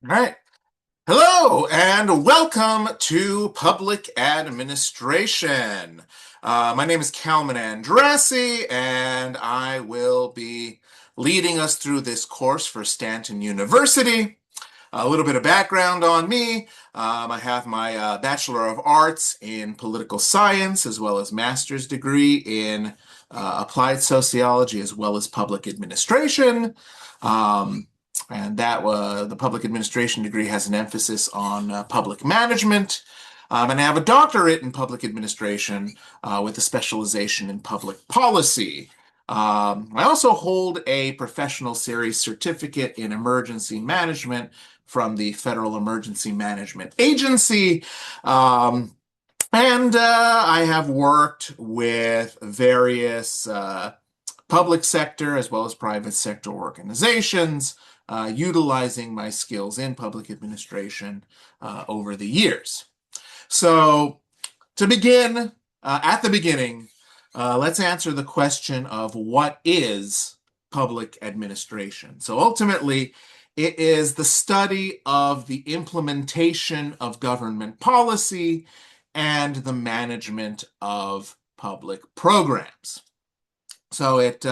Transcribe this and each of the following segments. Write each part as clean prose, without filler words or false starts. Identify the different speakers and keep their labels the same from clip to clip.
Speaker 1: All right. Hello and welcome to Public Administration. My name is Kalman Andrassy, and I will be leading us through this course for Stanton University. A little bit of background on me. I have my Bachelor of Arts in Political Science as well as master's degree in Applied Sociology as well as Public Administration. Um, and that the public administration degree has an emphasis on public management. And I have a doctorate in public administration with a specialization in public policy. I also hold a professional series certificate in emergency management from the Federal Emergency Management Agency. And I have worked with various public sector as well as private sector organizations, utilizing my skills in public administration over the years. So, to begin, at the beginning, let's answer the question of what is public administration. So, ultimately, it is the study of the implementation of government policy and the management of public programs. So it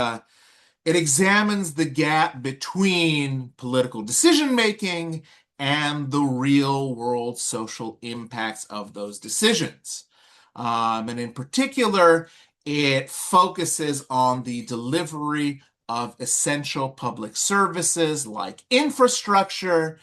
Speaker 1: examines the gap between political decision making and the real world social impacts of those decisions. And in particular, it focuses on the delivery of essential public services like infrastructure,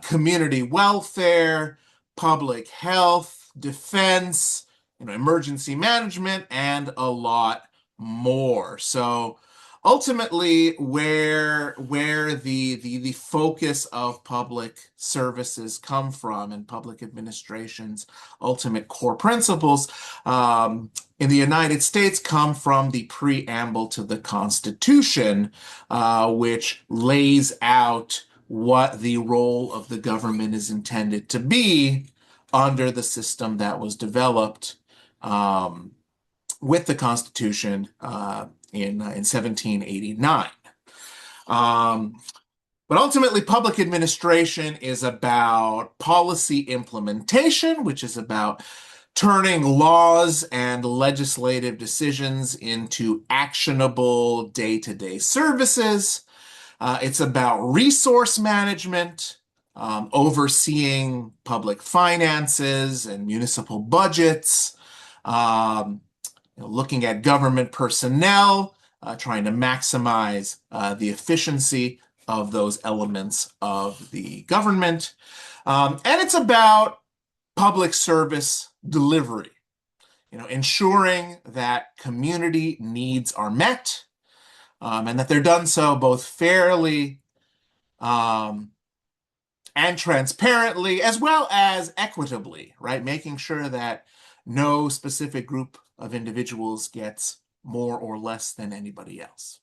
Speaker 1: community welfare, public health, defense, emergency management, and a lot more. So ultimately, where the focus of public services come from and public administration's ultimate core principles in the United States come from the preamble to the Constitution, which lays out what the role of the government is intended to be under the system that was developed with the Constitution in 1789. But ultimately, public administration is about policy implementation, which is about turning laws and legislative decisions into actionable day-to-day services. It's about resource management, overseeing public finances and municipal budgets, looking at government personnel, trying to maximize the efficiency of those elements of the government. And it's about public service delivery, ensuring that community needs are met and that they're done so both fairly and transparently, as well as equitably, right? Making sure that no specific group of individuals gets more or less than anybody else.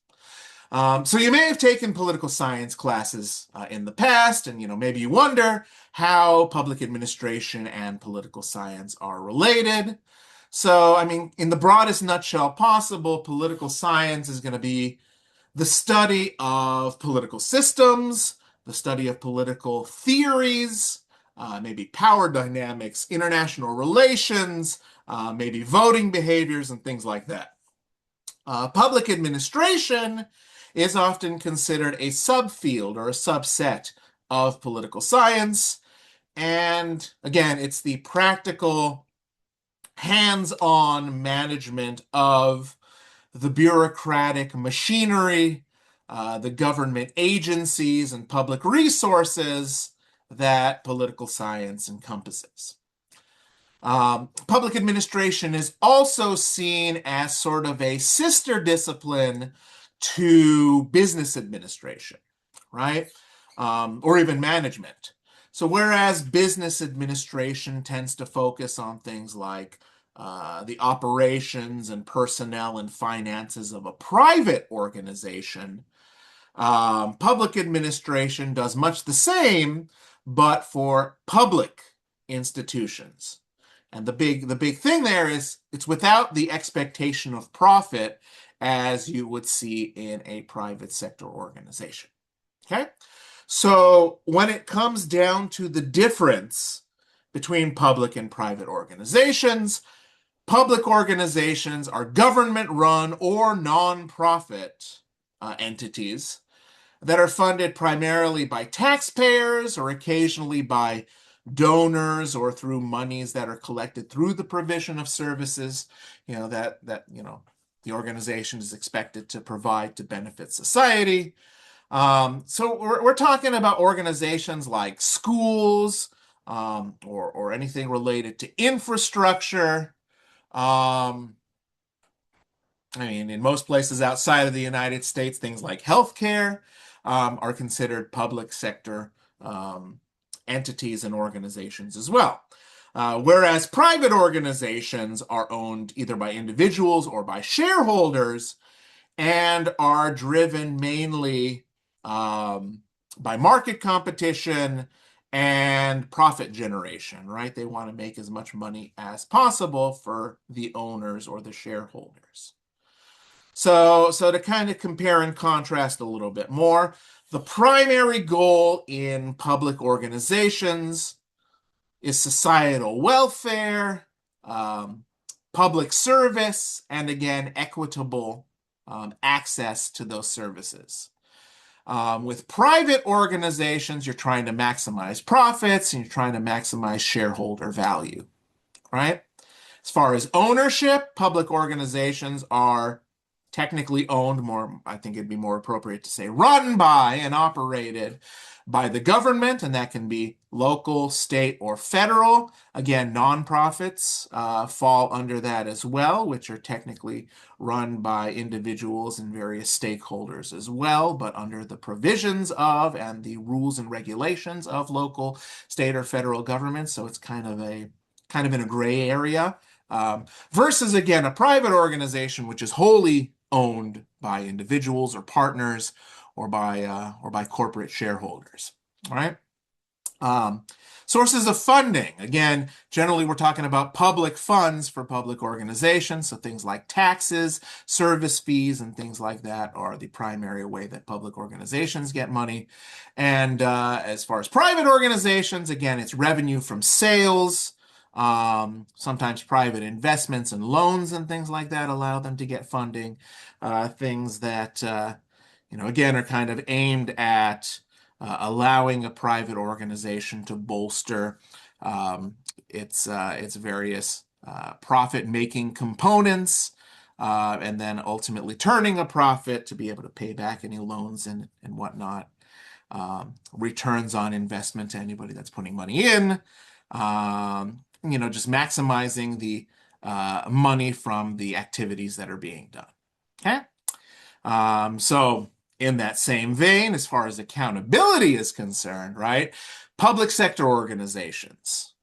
Speaker 1: So you may have taken political science classes in the past, and maybe you wonder how public administration and political science are related. So, I mean, in the broadest nutshell possible, political science is going to be the study of political systems, the study of political theories, maybe power dynamics, international relations, maybe voting behaviors, and things like that. Public administration is often considered a subfield or a subset of political science. And again, it's the practical, hands-on management of the bureaucratic machinery, the government agencies, and public resources that political science encompasses. Public administration is also seen as sort of a sister discipline to business administration, right? Or even management. So whereas business administration tends to focus on things like the operations and personnel and finances of a private organization, public administration does much the same, but for public institutions. And the big thing there is it's without the expectation of profit as you would see in a private sector organization. Okay? So when it comes down to the difference between public and private organizations, public organizations are government-run or nonprofit entities that are funded primarily by taxpayers or occasionally by donors or through monies that are collected through the provision of services, the organization is expected to provide to benefit society. So we're talking about organizations like schools, or anything related to infrastructure. Um, I mean, in most places outside of the United States, things like healthcare are considered public sector um, entities and organizations as well. Whereas private organizations are owned either by individuals or by shareholders and are driven mainly um, by market competition and profit generation, right? They want to make as much money as possible for the owners or the shareholders. So to kind of compare and contrast a little bit more, the primary goal in public organizations is societal welfare, um, public service, and again, equitable access to those services. With private organizations, you're trying to maximize profits and you're trying to maximize shareholder value, right? As far as ownership, public organizations are technically owned more, I think it'd be more appropriate to say run by and operated by the government, and that can be local, state, or federal. Again, nonprofits fall under that as well, which are technically run by individuals and various stakeholders as well, but under the provisions of and the rules and regulations of local, state, or federal government. So it's kind of in a gray area. Versus again a private organization which is wholly owned by individuals or partners or by corporate shareholders. All right. Sources of funding. Again, generally we're talking about public funds for public organizations. So things like taxes, service fees, and things like that are the primary way that public organizations get money. And as far as private organizations, again, it's revenue from sales. Sometimes private investments and loans and things like that allow them to get funding. Things that, again, are kind of aimed at allowing a private organization to bolster its various profit-making components, and then ultimately turning a profit to be able to pay back any loans and whatnot. Returns on investment to anybody that's putting money in. Just maximizing the money from the activities that are being done. Okay. So in that same vein, as far as accountability is concerned, right, public sector organizations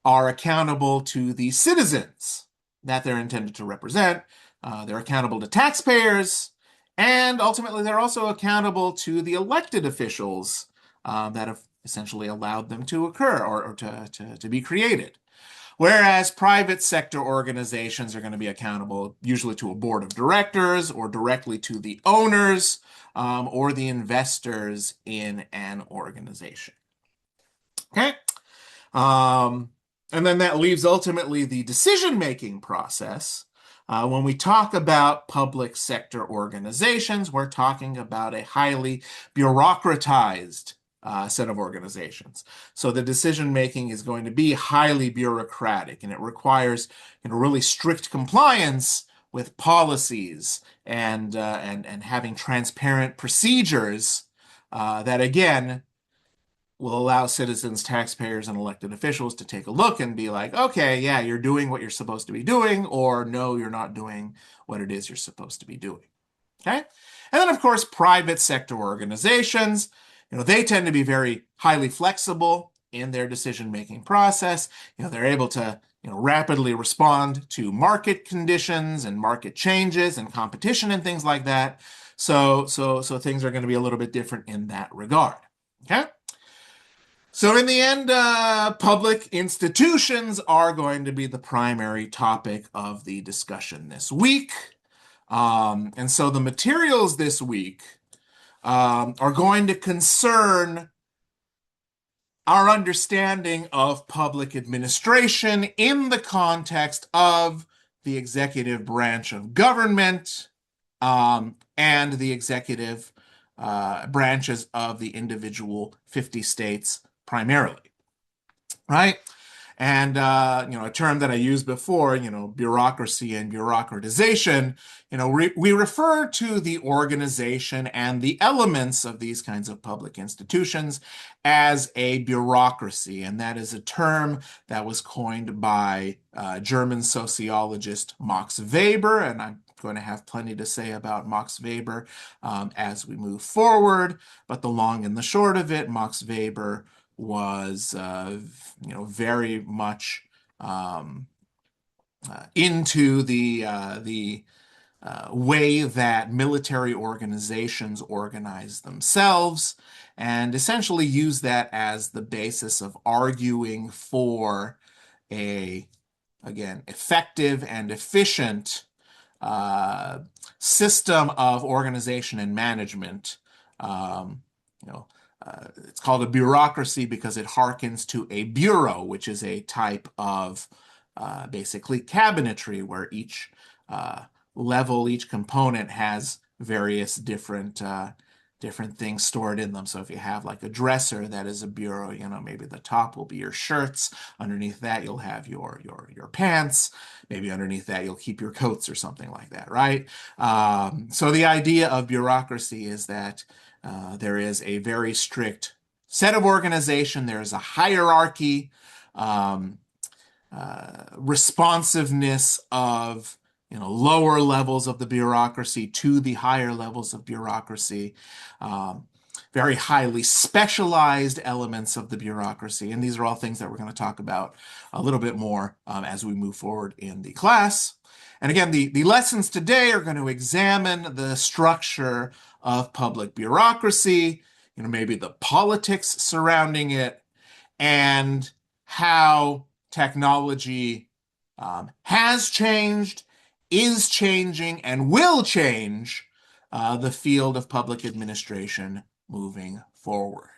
Speaker 1: are accountable to the citizens that they're intended to represent. They're accountable to taxpayers, and ultimately they're also accountable to the elected officials that have essentially allowed them to occur or to be created. Whereas private sector organizations are going to be accountable usually to a board of directors or directly to the owners or the investors in an organization. Okay. And then that leaves ultimately the decision-making process. When we talk about public sector organizations, we're talking about a highly bureaucratized set of organizations. So the decision making is going to be highly bureaucratic, and it requires really strict compliance with policies and having transparent procedures that again will allow citizens, taxpayers, and elected officials to take a look and be like, okay, yeah, you're doing what you're supposed to be doing, or no, you're not doing what it is you're supposed to be doing. Okay? And then, of course, private sector organizations, they tend to be very highly flexible in their decision-making process. They're able to, rapidly respond to market conditions and market changes and competition and things like that. So things are going to be a little bit different in that regard. Okay? So in the end, public institutions are going to be the primary topic of the discussion this week. And so the materials this week are going to concern our understanding of public administration in the context of the executive branch of government, and the executive branches of the individual 50 states primarily, right? And a term that I used before, bureaucracy and bureaucratization, we refer to the organization and the elements of these kinds of public institutions as a bureaucracy. And that is a term that was coined by German sociologist Max Weber. And I'm going to have plenty to say about Max Weber as we move forward. But the long and the short of it, Max Weber was very much um, into the way that military organizations organize themselves, and essentially use that as the basis of arguing for a, again, effective and efficient uh, system of organization and management. Um, you know, it's called a bureaucracy because it harkens to a bureau, which is a type of basically cabinetry where each uh, level, each component has various different things stored in them. So if you have like a dresser, that is a bureau, maybe the top will be your shirts. Underneath that, you'll have your pants. Maybe underneath that, you'll keep your coats or something like that, right? So the idea of bureaucracy is that there is a very strict set of organization. There is a hierarchy, um, responsiveness of lower levels of the bureaucracy to the higher levels of bureaucracy, um, very highly specialized elements of the bureaucracy. And these are all things that we're going to talk about a little bit more as we move forward in the class. And again, the lessons today are going to examine the structure of public bureaucracy, maybe the politics surrounding it, and how technology has changed, is changing, and will change the field of public administration moving forward.